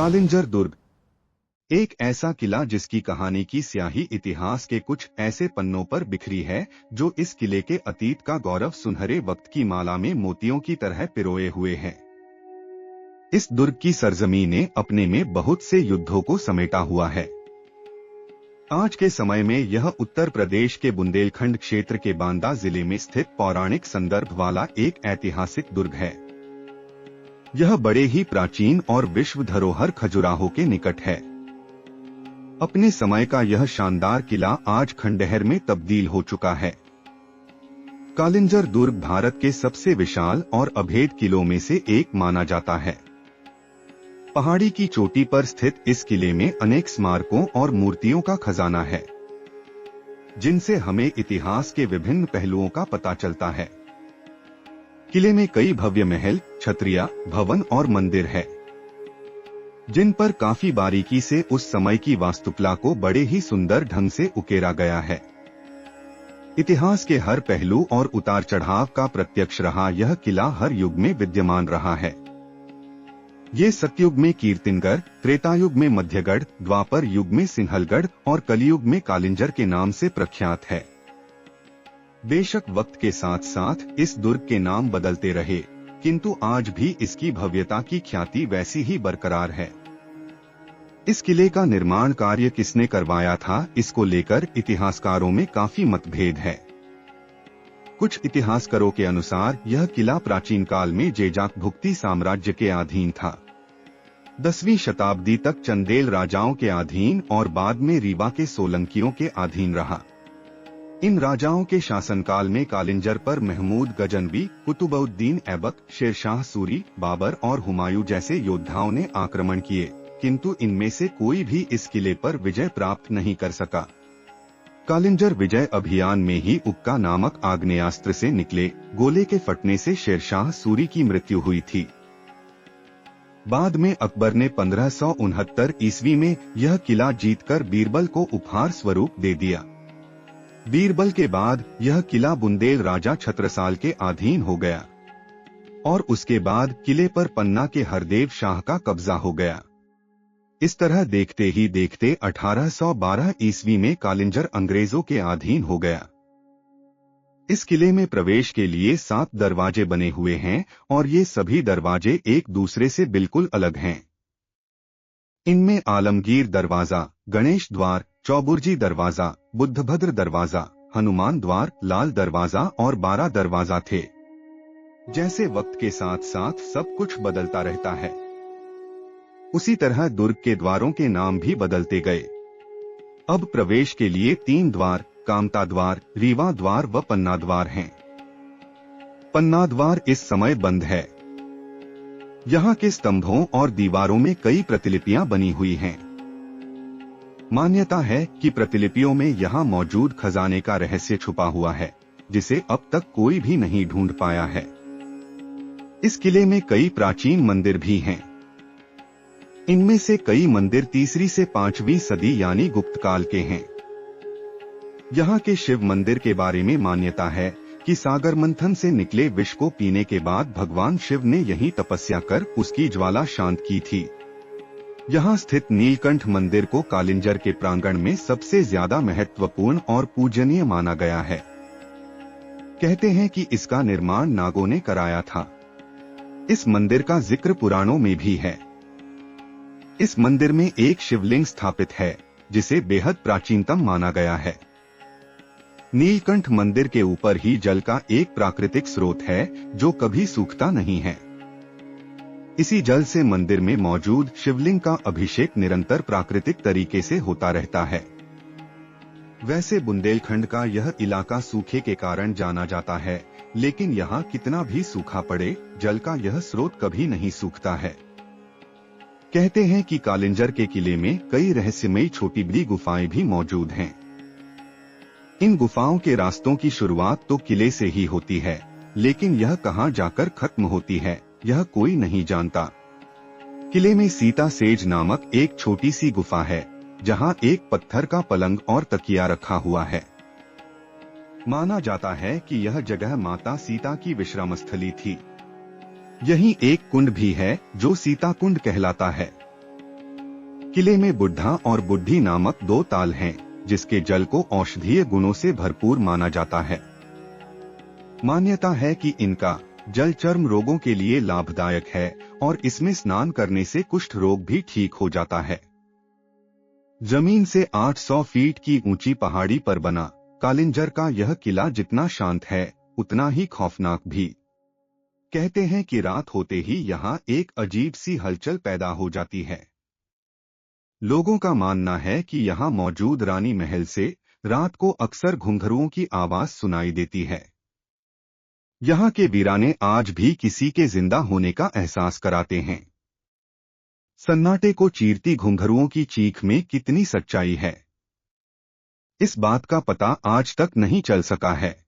कालिंजर दुर्ग एक ऐसा किला जिसकी कहानी की स्याही इतिहास के कुछ ऐसे पन्नों पर बिखरी है जो इस किले के अतीत का गौरव सुनहरे वक्त की माला में मोतियों की तरह पिरोए हुए है। इस दुर्ग की सरजमी ने अपने में बहुत से युद्धों को समेटा हुआ है। आज के समय में यह उत्तर प्रदेश के बुंदेलखंड क्षेत्र के बांदा जिले में स्थित पौराणिक संदर्भ वाला एक ऐतिहासिक दुर्ग है। यह बड़े ही प्राचीन और विश्व धरोहर खजुराहो के निकट है। अपने समय का यह शानदार किला आज खंडहर में तब्दील हो चुका है। कालिंजर दुर्ग भारत के सबसे विशाल और अभेद किलों में से एक माना जाता है। पहाड़ी की चोटी पर स्थित इस किले में अनेक स्मारकों और मूर्तियों का खजाना है, जिनसे हमें इतिहास के विभिन्न पहलुओं का पता चलता है। किले में कई भव्य महल, छतरिया, भवन और मंदिर है, जिन पर काफी बारीकी से उस समय की वास्तुकला को बड़े ही सुंदर ढंग से उकेरा गया है। इतिहास के हर पहलू और उतार चढ़ाव का प्रत्यक्ष रहा यह किला हर युग में विद्यमान रहा है। ये सतयुग में कीर्तिनगढ़, त्रेतायुग में मध्यगढ़, द्वापर युग में सिंहलगढ़ और कलियुग में कालिंजर के नाम से प्रख्यात है। बेशक वक्त के साथ साथ इस दुर्ग के नाम बदलते रहे, किंतु आज भी इसकी भव्यता की ख्याति वैसी ही बरकरार है। इस किले का निर्माण कार्य किसने करवाया था, इसको लेकर इतिहासकारों में काफी मतभेद है। कुछ इतिहासकारों के अनुसार यह किला प्राचीन काल में जेजाक भुक्ती साम्राज्य के अधीन था। 10वीं शताब्दी तक चंदेल राजाओं के अधीन और बाद में रीवा के सोलंकियों के अधीन रहा। इन राजाओं के शासनकाल में कालिंजर पर महमूद गजनवी, कुतुबउद्दीन ऐबक, शेरशाह सूरी, बाबर और हुमायूं जैसे योद्धाओं ने आक्रमण किए, किंतु इनमें से कोई भी इस किले पर विजय प्राप्त नहीं कर सका। कालिंजर विजय अभियान में ही उक्का नामक आग्नेयास्त्र से निकले गोले के फटने से शेरशाह सूरी की मृत्यु हुई थी। बाद में अकबर ने 1569 ईस्वी में यह किला जीतकर बीरबल को उपहार स्वरूप दे दिया। बीरबल के बाद यह किला बुंदेल राजा छत्रसाल के अधीन हो गया और उसके बाद किले पर पन्ना के हरदेव शाह का कब्जा हो गया। इस तरह देखते ही देखते 1812 ईस्वी में कालिंजर अंग्रेजों के अधीन हो गया। इस किले में प्रवेश के लिए 7 दरवाजे बने हुए हैं और ये सभी दरवाजे एक दूसरे से बिल्कुल अलग हैं। इनमें आलमगीर दरवाजा, गणेश द्वार, चौबुर्जी दरवाजा, बुद्धभद्र दरवाजा, हनुमान द्वार, लाल दरवाजा और 12 दरवाजा थे। जैसे वक्त के साथ साथ सब कुछ बदलता रहता है, उसी तरह दुर्ग के द्वारों के नाम भी बदलते गए। अब प्रवेश के लिए 3 द्वार, कामता द्वार, रीवा द्वार व पन्ना द्वार हैं। पन्ना द्वार इस समय बंद है। यहाँ के स्तंभों और दीवारों में कई प्रतिलिपियां बनी हुई हैं। मान्यता है कि प्रतिलिपियों में यहाँ मौजूद खजाने का रहस्य छुपा हुआ है, जिसे अब तक कोई भी नहीं ढूंढ पाया है। इस किले में कई प्राचीन मंदिर भी हैं। इनमें से कई मंदिर 3री से 5वीं सदी यानी गुप्त काल के हैं। यहाँ के शिव मंदिर के बारे में मान्यता है कि सागर मंथन से निकले विष को पीने के बाद भगवान शिव ने यहीं तपस्या कर उसकी ज्वाला शांत की थी। यहाँ स्थित नीलकंठ मंदिर को कालिंजर के प्रांगण में सबसे ज्यादा महत्वपूर्ण और पूजनीय माना गया है। कहते हैं कि इसका निर्माण नागों ने कराया था। इस मंदिर का जिक्र पुराणों में भी है। इस मंदिर में एक शिवलिंग स्थापित है, जिसे बेहद प्राचीनतम माना गया है। नीलकंठ मंदिर के ऊपर ही जल का एक प्राकृतिक स्रोत है, जो कभी सूखता नहीं है। इसी जल से मंदिर में मौजूद शिवलिंग का अभिषेक निरंतर प्राकृतिक तरीके से होता रहता है। वैसे बुंदेलखंड का यह इलाका सूखे के कारण जाना जाता है, लेकिन यहाँ कितना भी सूखा पड़े, जल का यह स्रोत कभी नहीं सूखता है। कहते हैं कि कालिंजर के किले में कई रहस्यमयी छोटी बड़ी गुफाएं भी मौजूद हैं। इन गुफाओं के रास्तों की शुरुआत तो किले से ही होती है, लेकिन यह कहां जाकर खत्म होती है, यह कोई नहीं जानता। किले में सीता सेज नामक एक छोटी सी गुफा है, जहां एक पत्थर का पलंग और तकिया रखा हुआ है। माना जाता है कि यह जगह माता सीता की विश्राम स्थली थी। यहीं एक कुंड भी है जो सीता कुंड कहलाता है। किले में बुढ़ा और बुढ़ी नामक दो ताल हैं, जिसके जल को औषधीय गुणों से भरपूर माना जाता है। मान्यता है कि इनका जल चर्म रोगों के लिए लाभदायक है और इसमें स्नान करने से कुष्ठ रोग भी ठीक हो जाता है। जमीन से 800 फीट की ऊंची पहाड़ी पर बना कालिंजर का यह किला जितना शांत है, उतना ही खौफनाक भी। कहते हैं कि रात होते ही यहाँ एक अजीब सी हलचल पैदा हो जाती है। लोगों का मानना है कि यहाँ मौजूद रानी महल से रात को अक्सर घुंघरुओं की आवाज सुनाई देती है। यहाँ के वीराने आज भी किसी के जिंदा होने का एहसास कराते हैं। सन्नाटे को चीरती घुंघरुओं की चीख में कितनी सच्चाई है, इस बात का पता आज तक नहीं चल सका है।